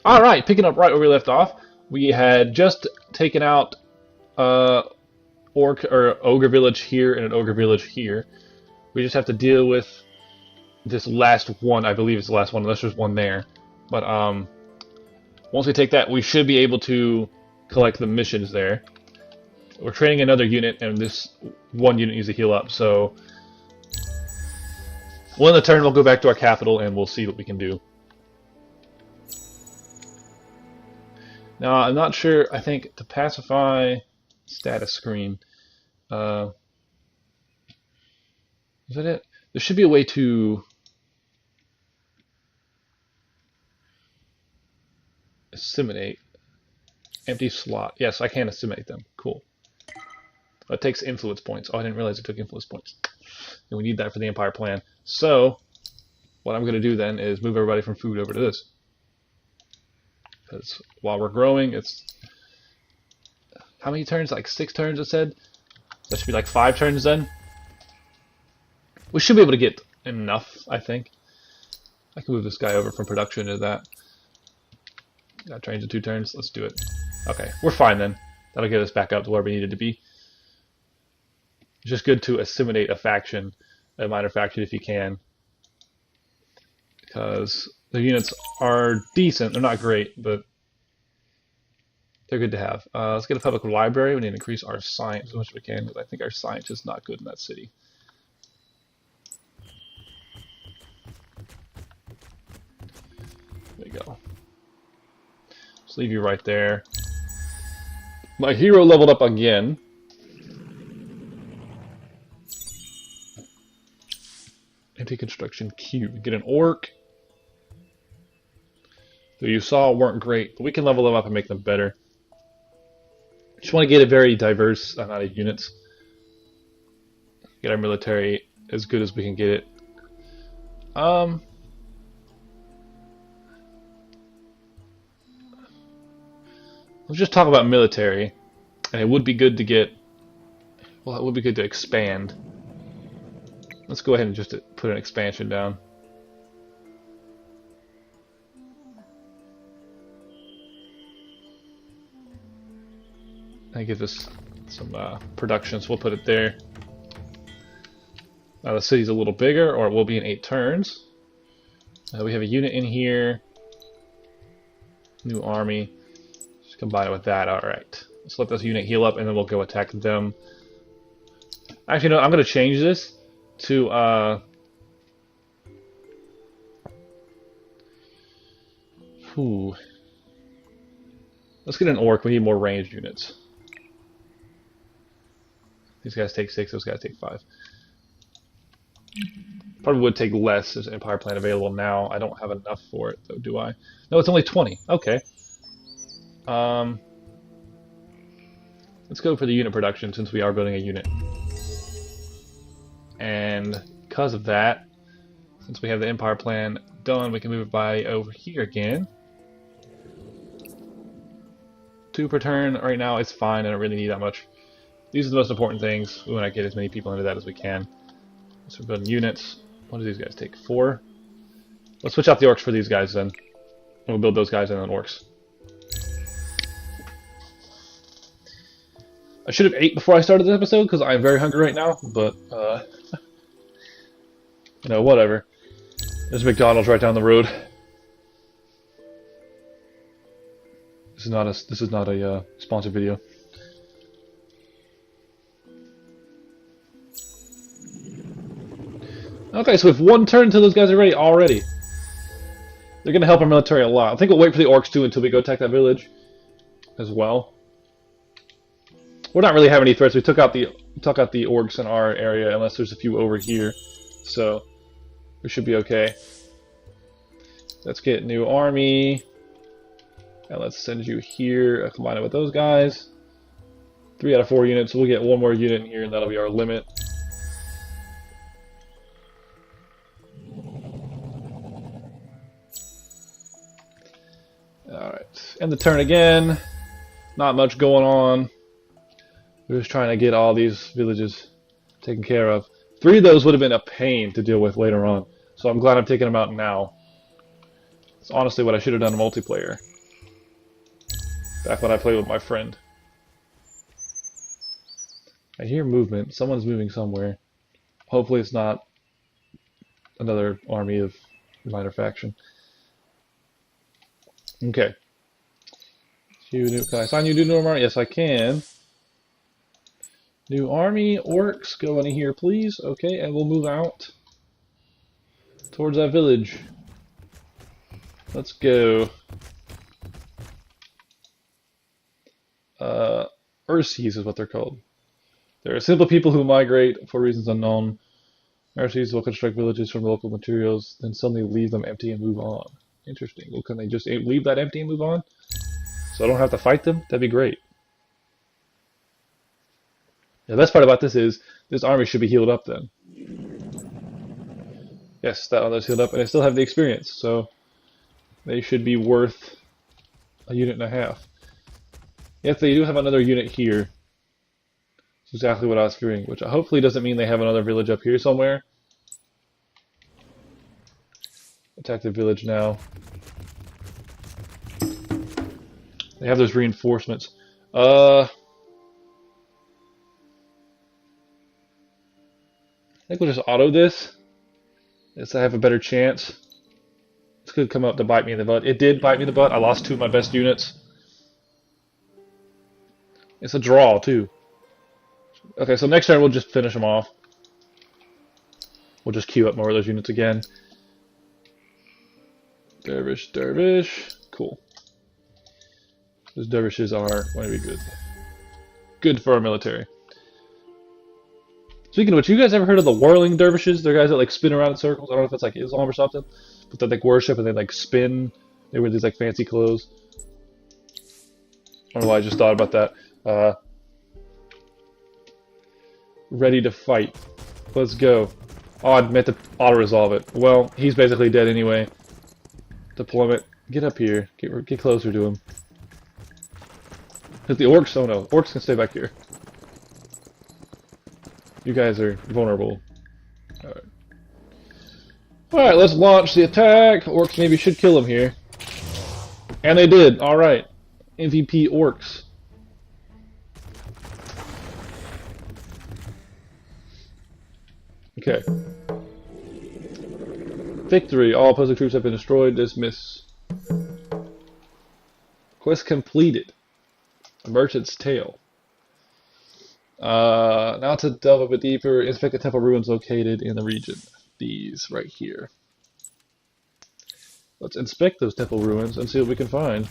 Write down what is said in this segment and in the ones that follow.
Alright, picking up right where we left off. We had just taken out Ogre village here and an Ogre village here. We just have to deal with this last one. I believe it's the last one, unless there's one there. But once we take that, we should be able to collect the missions there. We're training another unit, and this one unit needs to heal up. So, one of the turn, we'll go back to our capital, and we'll see what we can do. Now, I'm not sure. I think to pacify status screen, is that it? There should be a way to assimilate. Empty slot. Yes, I can assimilate them. Cool. It takes influence points. Oh, I didn't realize it took influence points. And we need that for the Empire plan. So, what I'm going to do then is move everybody from food over to this. Because while we're growing, it's... How many turns? Like 6 turns, it said? That should be like 5 turns then. We should be able to get enough, I think. I can move this guy over from production to that. Got trains in 2 turns. Let's do it. Okay, we're fine then. That'll get us back up to where we needed to be. It's just good to assimilate a faction, a minor faction if you can. Because the units are decent. They're not great, but they're good to have. Let's get a public library. We need to increase our science as much as we can, because I think our science is not good in that city. There you go. Just leave you right there. My hero leveled up again. Empty construction queue. Get an orc. Who you saw weren't great, but we can level them up and make them better. Just want to get a very diverse amount of units. Get our military as good as we can get it. Let's just talk about military, and it would be good to get. Well, it would be good to expand. Let's go ahead and just put an expansion down. And give us some production, so we'll put it there. Now the city's a little bigger, or it will be in 8 turns. We have a unit in here. New army. Just combine it with that. Alright. Let's let this unit heal up, and then we'll go attack them. Actually, no, I'm going to change this to let's get an orc. We need more ranged units. These guys take 6, those guys take 5. Probably would take less. There's an Empire plan available now. I don't have enough for it though, do I? No, it's only 20. Okay. Let's go for the unit production since we are building a unit. And because of that, since we have the Empire plan done, we can move it by over here again. 2 per turn right now is fine. I don't really need that much. These are the most important things. We want to get as many people into that as we can. So we're building units. What do these guys take? 4? Let's switch out the orcs for these guys then. And we'll build those guys and then orcs. I should have ate before I started this episode because I'm very hungry right now, but you know, whatever. There's McDonald's right down the road. This is not a sponsored video. Okay, so we have 1 turn until those guys are ready already. They're gonna help our military a lot. I think we'll wait for the orcs too until we go attack that village as well. We're not really having any threats. We took out the orcs in our area, unless there's a few over here. So we should be okay. Let's get new army, and let's send you here. Combine it with those guys. 3 out of 4 units. We'll get 1 more unit in here, and that'll be our limit. All right, end the turn again. Not much going on. We're just trying to get all these villages taken care of. 3 of those would have been a pain to deal with later on, so I'm glad I'm taking them out now. It's honestly what I should have done in multiplayer. Back when I played with my friend. I hear movement. Someone's moving somewhere. Hopefully it's not another army of minor faction. Okay. Can I assign you to new army? Yes, I can. New army, orcs, go in here, please. Okay, and we'll move out towards that village. Let's go. Ursies is what they're called. They're simple people who migrate for reasons unknown. Ursies will construct villages from local materials, then suddenly leave them empty and move on. Interesting. Well, can they just leave that empty and move on? So I don't have to fight them? That'd be great. The best part about this is, this army should be healed up then. Yes, that one is healed up, and I still have the experience, so they should be worth a unit and a half. Yes, they do have another unit here. That's exactly what I was fearing, which hopefully doesn't mean they have another village up here somewhere. Attack the village now. They have those reinforcements. I think we'll just auto this. Yes, I have a better chance. This could come up to bite me in the butt. It did bite me in the butt. I lost 2 of my best units. It's a draw, too. Okay, so next turn we'll just finish them off. We'll just queue up more of those units again. Dervish, dervish. Cool. Those dervishes are going to be good. Good for our military. Speaking of which, you guys ever heard of the whirling dervishes? They're guys that like spin around in circles. I don't know if it's like Islam or something, but they like worship and they like spin. They wear these like fancy clothes. I don't know why I just thought about that. Ready to fight. Let's go. Oh, I meant to auto-resolve it. Well, he's basically dead anyway. Deployment. Get up here. Get closer to him. Because the orcs, oh no. Orcs can stay back here. You guys are vulnerable. Alright. Alright, let's launch the attack. Orcs maybe should kill him here. And they did. Alright. MVP orcs. Okay. Victory. All opposing troops have been destroyed. Dismiss. Quest completed. A merchant's tale. Now to delve a bit deeper, inspect the temple ruins located in the region. These right here. Let's inspect those temple ruins and see what we can find.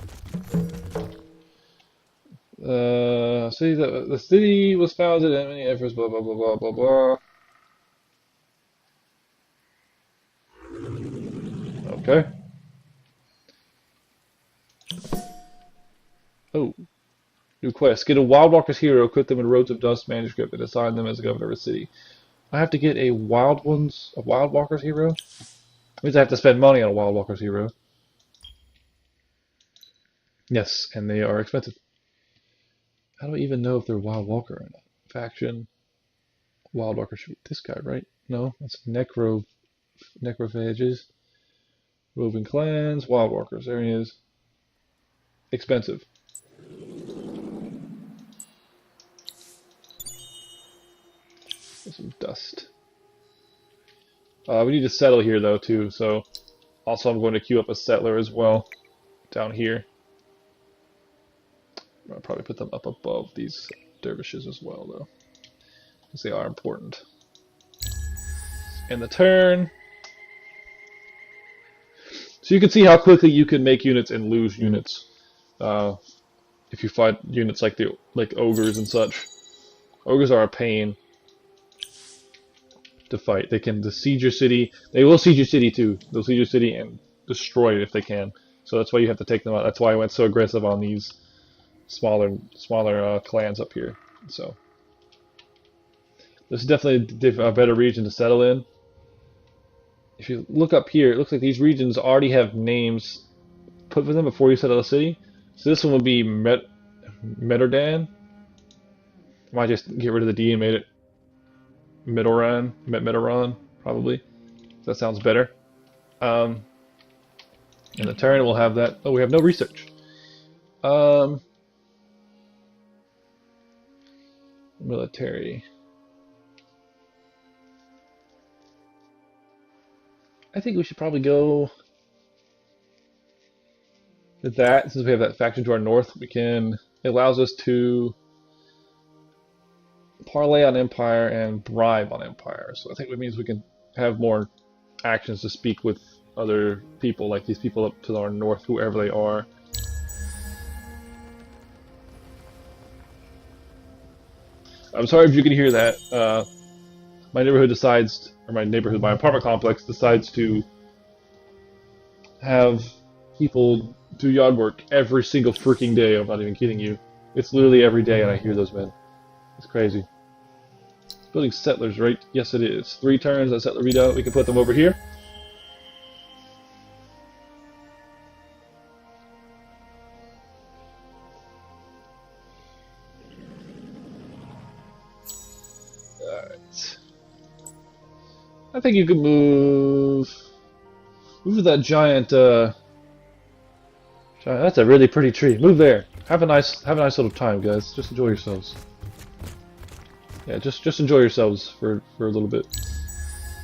See that the city was founded and many efforts, blah blah blah blah blah blah. Okay. Oh. New quest. Get a Wildwalker's hero, equip them in Roads of Dust manuscript, and assign them as the governor of a city. I have to get a Wildwalker's hero? That means I have to spend money on a Wildwalker's hero. Yes, and they are expensive. How do I even know if they're Wildwalker or not? Faction. Wildwalker should be this guy, right? No, that's Necrophages. Roving clans, Wildwalkers. There he is. Expensive. Some dust. We need to settle here though too, so also I'm going to queue up a settler as well down here. I'll probably put them up above these dervishes as well though, because they are important. And the turn. So you can see how quickly you can make units and lose units if you fight units like ogres and such. Ogres are a pain to fight. They can siege your city. They will siege your city too. They'll siege your city and destroy it if they can. So that's why you have to take them out. That's why I went so aggressive on these smaller clans up here. So this is definitely a better region to settle in. If you look up here, it looks like these regions already have names put for them before you settle a city. So this one will be Metordan. I might just get rid of the D and made it Metoran, probably. That sounds better. In the turn, we'll have that. Oh, we have no research. Military. I think we should probably go with that. Since we have that faction to our north, it allows us to parlay on Empire and bribe on Empire. So I think it means we can have more actions to speak with other people, like these people up to our north, whoever they are. I'm sorry if you can hear that. My neighborhood decides, or my apartment complex decides to have people do yard work every single freaking day. I'm not even kidding you. It's literally every day, and I hear those men. It's crazy. Building settlers, right? Yes, it is. 3 turns, that settler readout. We can put them over here. Alright. I think you can move to that giant, that's a really pretty tree. Move there. Have a nice little time, guys. Just enjoy yourselves. Yeah, just enjoy yourselves for a little bit.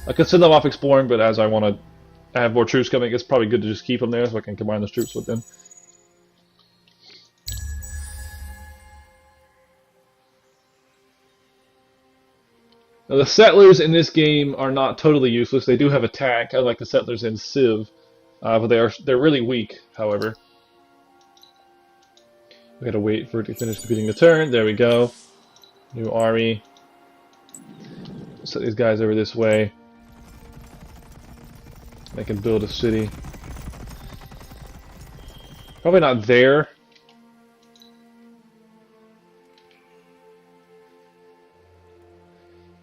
I could send them off exploring, but as I have more troops coming, it's probably good to just keep them there so I can combine those troops with them. Now, the settlers in this game are not totally useless. They do have attack, unlike the settlers in Civ, but they're really weak. However, we gotta wait for it to finish defeating the turn. There we go. New army. Set these guys over this way. They can build a city. Probably not there.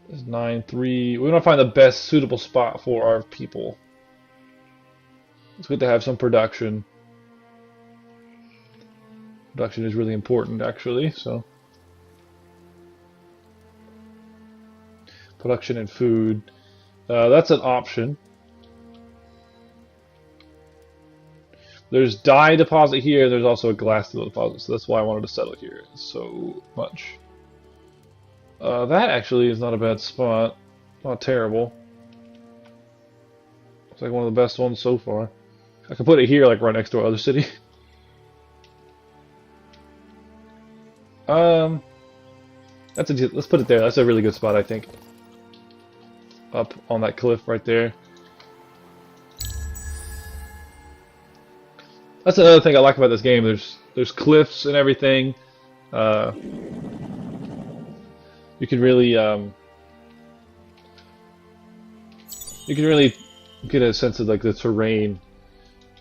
There's 9-3. We want to find the best suitable spot for our people. It's good to have some production. Production is really important, actually, so. Production and food. That's an option. There's dye deposit here, there's also a glass deposit, so that's why I wanted to settle here so much. That actually is not a bad spot. Not terrible. It's like one of the best ones so far. I can put it here, like right next to our other city. Let's put it there. That's a really good spot, I think. Up on that cliff right there. That's another thing I like about this game. There's cliffs and everything. You can really get a sense of like the terrain.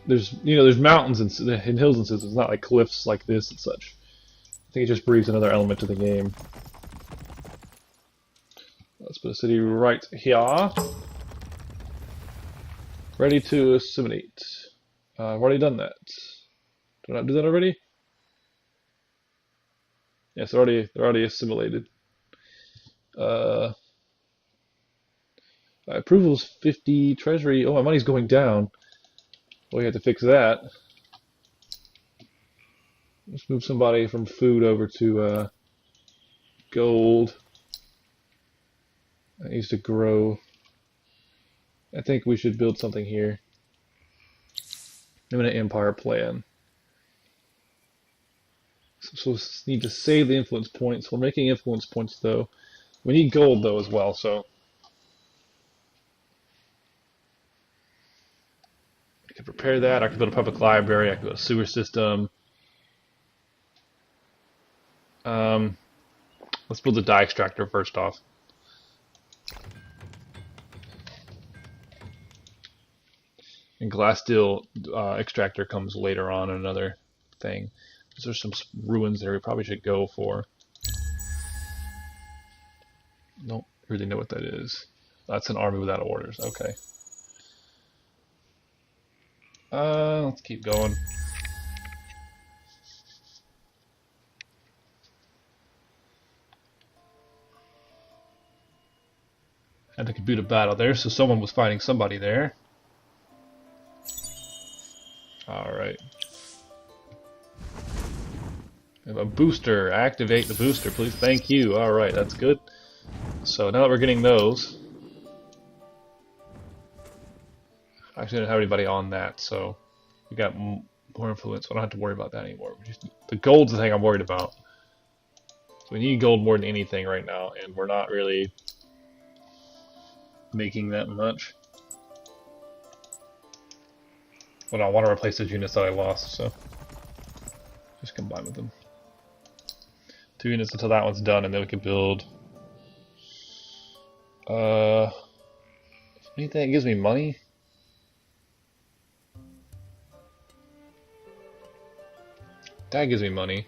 There's mountains and hills and such. It's not like cliffs like this and such. I think it just breathes another element to the game. Let's put a city right here. Ready to assimilate. I've already done that. Did I not do that already? Yes, they're already assimilated. Approval's 50, treasury. Oh, my money's going down. Well, we have to fix that. Let's move somebody from food over to gold. That needs to grow. I think we should build something here. I'm in an empire plan. So we need to save the influence points. We're making influence points though. We need gold though as well, so I can prepare that. I can build a public library. I can build a sewer system. Let's build a dye extractor first off. And glass steel extractor comes later on, another thing. There's some ruins there we probably should go for. Don't really know what that is. That's an army without orders. Okay. Let's keep going. Had to compute a battle there, so someone was fighting somebody there. Alright. We have a booster. Activate the booster, please. Thank you. Alright, that's good. So now that we're getting those... Actually, I don't have anybody on that, so... We got more influence, so I don't have to worry about that anymore. The gold's the thing I'm worried about. So we need gold more than anything right now, and we're not really making that much. But I want to replace those units that I lost, so just combine with them. 2 units until that one's done, and then we can build. Anything that gives me money? That gives me money.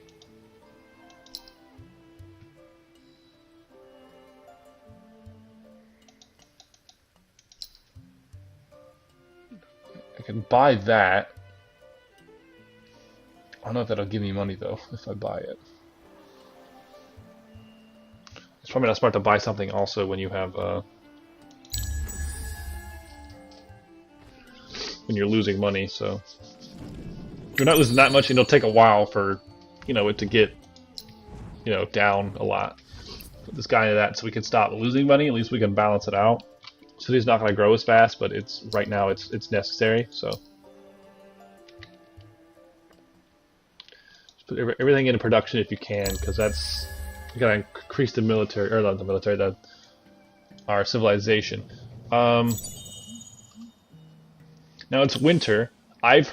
I can buy that. I don't know if that'll give me money though, if I buy it. It's probably not smart to buy something also when you have when you're losing money, so if you're not losing that much, and it'll take a while for, you know, it to get, you know, down a lot. Put this guy into that so we can stop losing money, at least we can balance it out. City's not going to grow as fast, but it's right now it's necessary. So just put everything into production if you can, because that's you got to increase the military, or not the military, our civilization. Now it's winter. I've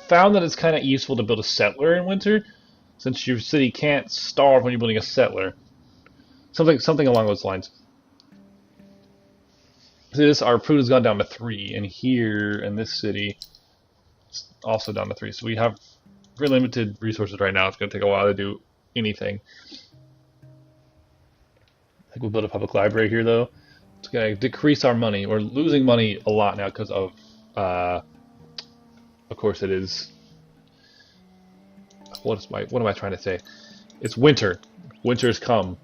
found that it's kind of useful to build a settler in winter, since your city can't starve when you're building a settler. Something along those lines. This, our food has gone down to 3, and here in this city, it's also down to 3. So we have very limited resources right now. It's going to take a while to do anything. I think we'll build a public library here, though. It's going to decrease our money. We're losing money a lot now because of course, it is. What am I trying to say? It's winter. Winter's come.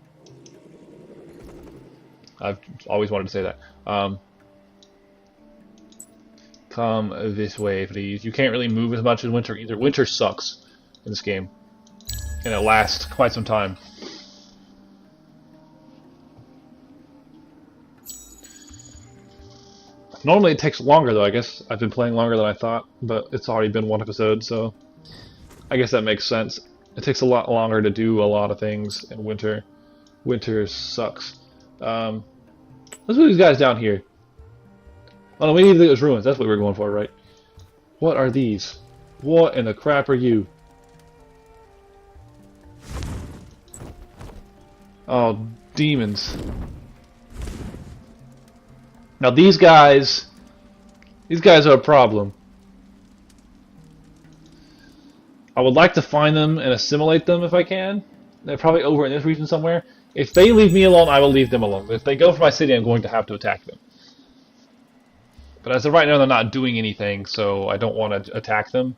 I've always wanted to say that. Come this way, please. You can't really move as much in winter either. Winter sucks in this game, and it lasts quite some time. Normally it takes longer, though. I guess I've been playing longer than I thought, but it's already been 1 episode, so I guess that makes sense. It takes a lot longer to do a lot of things in winter. Winter sucks. Let's move these guys down here. Oh no, we need those ruins. That's what we're going for, right? What are these? What in the crap are you? Oh, demons. Now these guys are a problem. I would like to find them and assimilate them if I can. They're probably over in this region somewhere. If they leave me alone, I will leave them alone. If they go for my city, I'm going to have to attack them. But as of right now, they're not doing anything, so I don't want to attack them.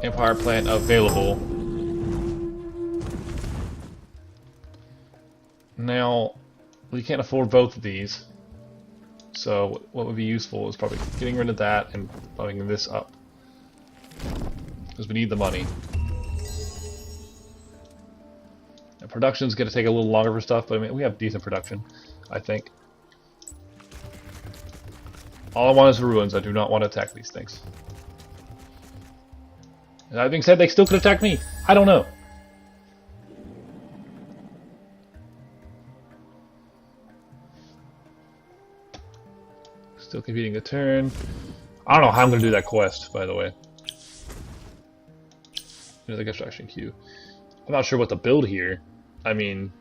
Empire plant available. Now, we can't afford both of these. So what would be useful is probably getting rid of that and bumping this up. Because we need the money. Now, production's going to take a little longer for stuff, but I mean, we have decent production, I think. All I want is the ruins. I do not want to attack these things. And that being said, they still could attack me. I don't know. Still competing a turn. I don't know how I'm going to do that quest, by the way. Another construction queue. I'm not sure what to build here. I mean,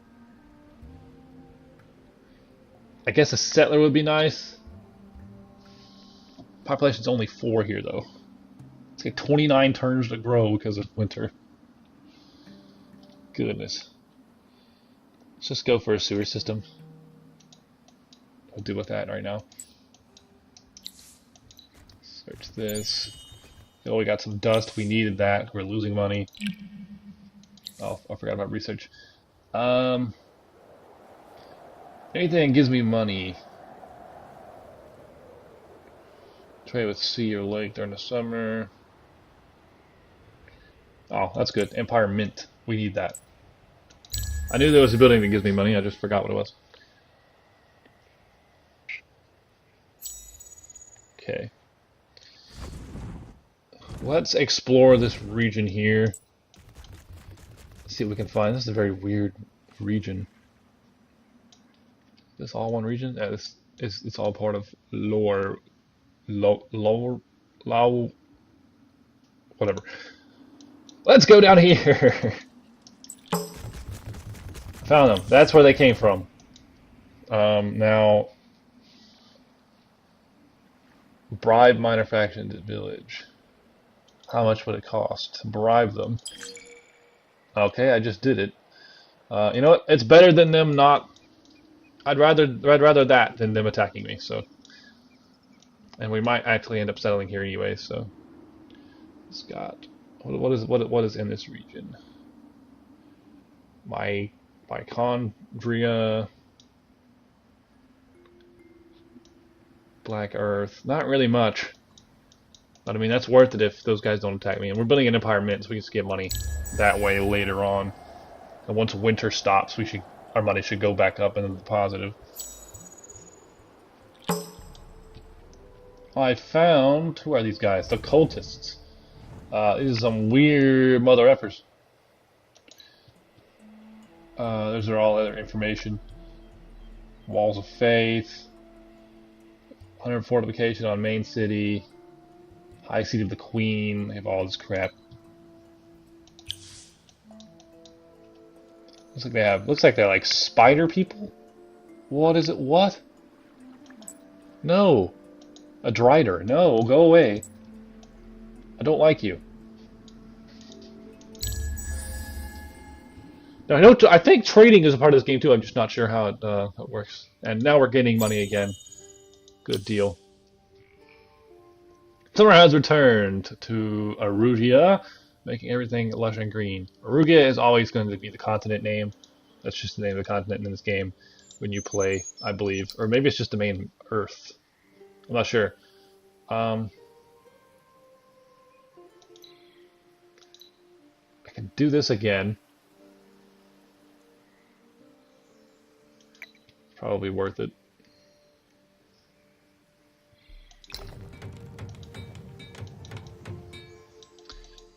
I guess a settler would be nice. Population's only 4 here, though. It's like 29 turns to grow because of winter. Goodness. Let's just go for a sewer system. I'll deal with that right now. Search this. Oh, we got some dust. We needed that. We're losing money. Oh, I forgot about research. Anything that gives me money. Trade with sea or lake during the summer. Oh, that's good. Empire Mint. We need that. I knew there was a building that gives me money, I just forgot what it was. Okay. Let's explore this region here. Let's see what we can find. This is a very weird region. Is this all one region? Yeah, it's all part of lower, whatever. Let's go down here. Found them. That's where they came from. Now, bribe minor factions at village. How much would it cost to bribe them? Okay, I just did it. You know what? It's better than them not. I'd rather that than them attacking me. So, and we might actually end up settling here anyway. So, it's got what is in this region? Mitochondria, Black Earth. Not really much. But I mean, that's worth it if those guys don't attack me. And we're building an Empire Mint, so we can just get money that way later on. And once winter stops, our money should go back up into the positive. I found... Who are these guys? The cultists. These are some weird mother effers. Those are all other information. Walls of Faith. 100 fortification on main city. High seat of the Queen. They have all this crap. Looks like they're like spider people. What is it? What? No. A Drider. No, go away. I don't like you. Now, I think trading is a part of this game too. I'm just not sure how it works. And now we're getting money again. Good deal. Summer has returned to Arugia, making everything lush and green. Arugia is always going to be the continent name. That's just the name of the continent in this game when you play, I believe. Or maybe it's just the main Earth. I'm not sure. I can do this again. Probably worth it.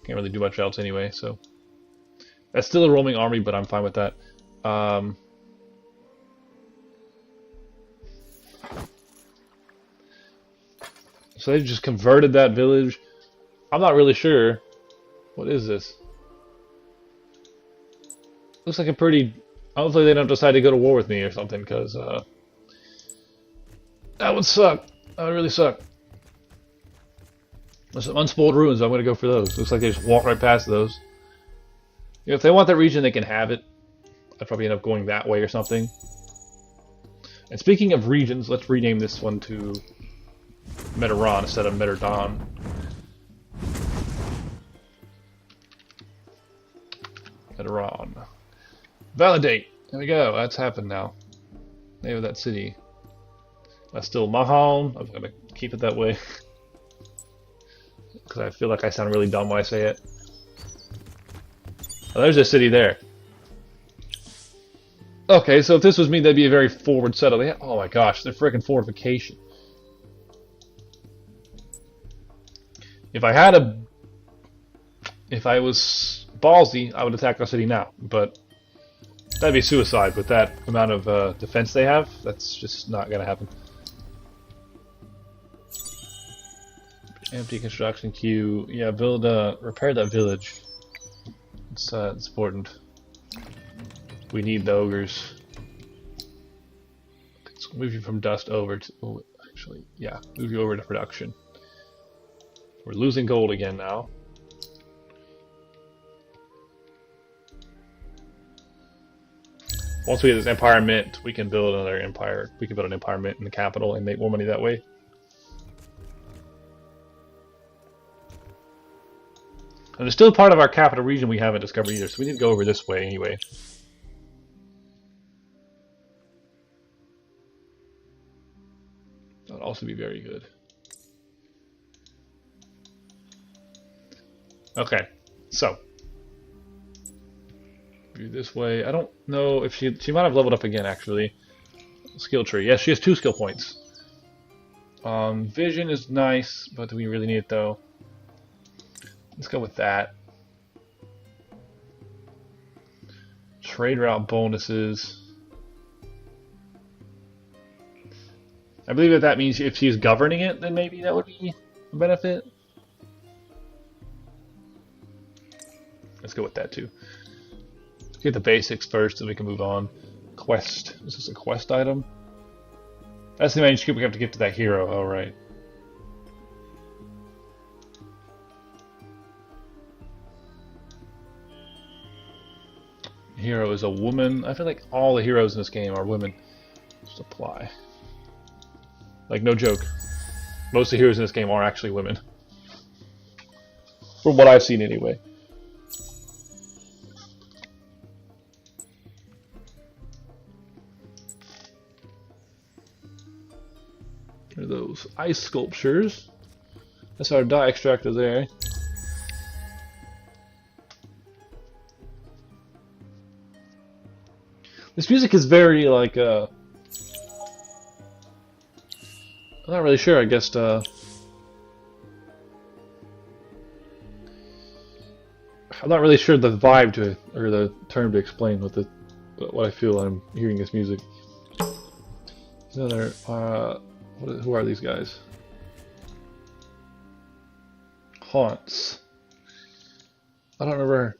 Can't really do much else anyway, so that's still a roaming army, but I'm fine with that. So they just converted that village. I'm not really sure. What is this? Looks like a pretty... Hopefully they don't decide to go to war with me or something, because that would suck. That would really suck. There's some unspoiled ruins. I'm going to go for those. Looks like they just walk right past those. You know, if they want that region, they can have it. I'd probably end up going that way or something. And speaking of regions, let's rename this one to Meteron instead of Meterdon. Meteron. Validate. There we go. That's happened now. Name of that city. That's still Mahon. I'm going to keep it that way. Because I feel like I sound really dumb when I say it. Oh, there's a city there. Okay, so if this was me, that'd be a very forward settle. Oh my gosh, they're freaking fortification. If I was ballsy, I would attack our city now. But that'd be suicide with that amount of defense they have. That's just not gonna happen. Empty construction queue. Yeah, repair that village. It's important. We need the ogres. Let's move you from dust over to... Oh, actually, yeah, move you over to production. We're losing gold again now. Once we get this Empire Mint, we can build another empire. We can build an Empire Mint in the capital and make more money that way. And there's still a part of our capital region we haven't discovered either, so we need to go over this way anyway. That would also be very good. Okay, so this way. I don't know if she might have leveled up again actually. Skill tree. Yes, she has 2 skill points. Vision is nice, but do we really need it though? Let's go with that. Trade route bonuses. I believe that means if she's governing it, then maybe that would be a benefit. Let's go with that too. Get the basics first, so we can move on. Quest. Is this a quest item? That's the manuscript we have to get to that hero. Oh, right. Hero is a woman. I feel like all the heroes in this game are women. Supply. Like, no joke. Most of the heroes in this game are actually women. From what I've seen, anyway. Are those ice sculptures? That's our dye extractor there. This music is very like I'm not really sure. I guess I'm not really sure the vibe to it, or the term to explain what I feel when I'm hearing this music. Another who are these guys? Haunts. I don't remember.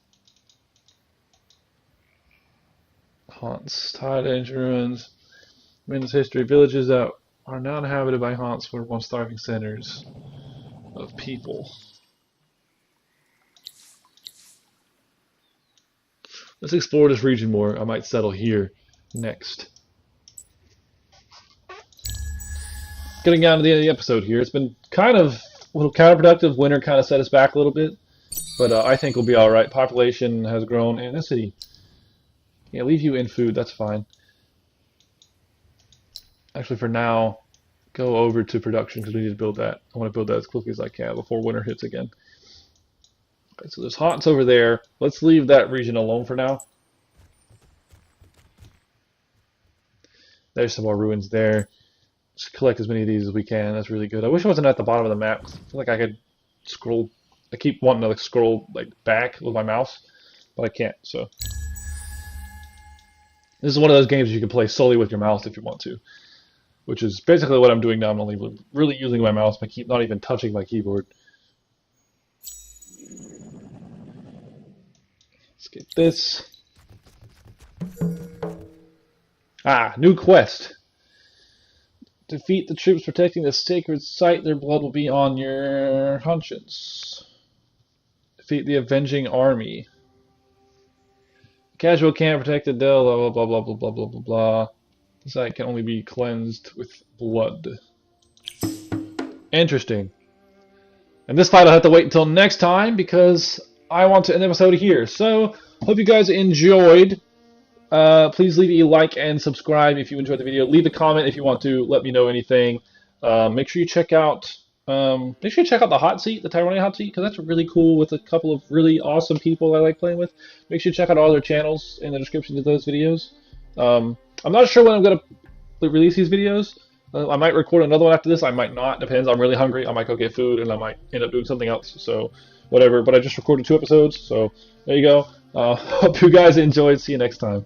Haunts. Tied ancient ruins. Men's history. Villages that are now inhabited by haunts were once thriving centers of people. Let's explore this region more. I might settle here next. Getting down to the end of the episode here. It's been kind of a little counterproductive. Winter kind of set us back a little bit. But I think we'll be alright. Population has grown in the city. Yeah, leave you in food. That's fine. Actually, for now, go over to production because we need to build that. I want to build that as quickly as I can before winter hits again. Okay, so there's haunts over there. Let's leave that region alone for now. There's some more ruins there. Just collect as many of these as we can. That's really good. I wish it wasn't at the bottom of the map. I feel like I could scroll. I keep wanting to like scroll like back with my mouse, but I can't. So this is one of those games you can play solely with your mouse if you want to, which is basically what I'm doing now. I'm only really using my mouse. I keep not even touching my keyboard. Let's get this. Ah, new quest. Defeat the troops protecting the sacred site. Their blood will be on your conscience. Defeat the avenging army. Casual can't protect the Dell. Blah blah blah blah blah blah blah blah. The site can only be cleansed with blood. Interesting. And this fight I'll have to wait until next time because I want to end the episode here. So hope you guys enjoyed. Please leave a like and subscribe if you enjoyed the video. Leave a comment if you want to let me know anything. Make sure you check out the hot seat, the Tyronia hot seat, because that's really cool with a couple of really awesome people I like playing with. Make sure you check out all their channels in the description of those videos. I'm not sure when I'm going to release these videos. I might record another one after this. I might not. Depends. I'm really hungry. I might go get food, and I might end up doing something else. So whatever. But I just recorded 2 episodes, so there you go. Hope you guys enjoyed. See you next time.